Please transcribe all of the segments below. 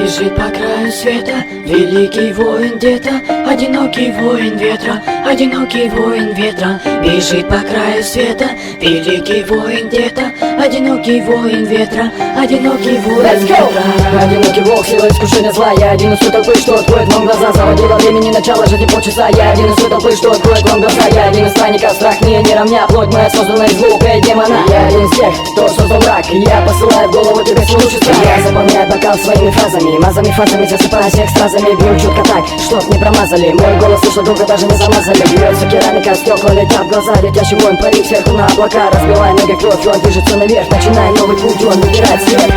Бежит по краю света великий воин где-то, одинокий воин ветра, одинокий воин ветра. Бежит по краю света великий воин где-то, одинокий воин ветра, одинокий воин ветра. Одинокий волк, сила искушения зла. Я один из той толпы, что откроет вам глаза. Заводила времени, начало жизни полчаса. Я один из той толпы, что откроет вам глаза. Я один из странников, страх мне не равня. Плоть моя создана из звука и демона. Я один из тех, кто создал мрак. Я посылаю в голову тебе свой лучший страх. Я заполняю бокал своими фразами, мазами, фазами, засыпая всех стразами. Бью четко так, чтоб не промазали. Мой голос слышал долго, даже не замазали. Бьется керамика, стекла летят в глаза. Летящий воин парит сверху на облака. Разбивая ноги кровь, и он движется наверх. Начиная новый путь, он выбирает свет.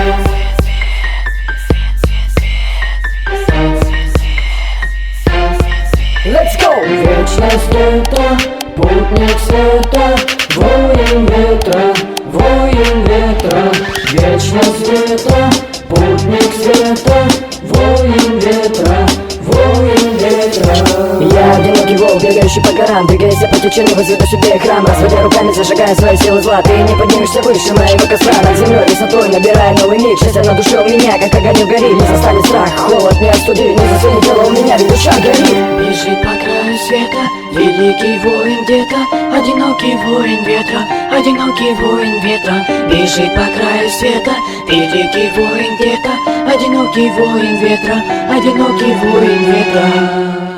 Let's go! Вечность это путник света, воин ветра, воин ветра. Вечность это путник света, воин ветра, воин ветра. Я одинокий волк, бегающий по горам, двигаясь по течению, возведу себе храм. Разводя руками, зажигая свои силы зла. Ты не поднимешься выше моего костра. Над землей высотой набирая новый миг. Счастье на душе у меня, как огонь горит. Не застанет страх, холод не остудит. Не засунет тело у меня, ведь душа горит. Бежит по краю света великий воин где-то, одинокий воин ветра, одинокий воин ветра. Бежит по краю света великий воин где-то, одинокий воин ветра, одинокий воин ветра.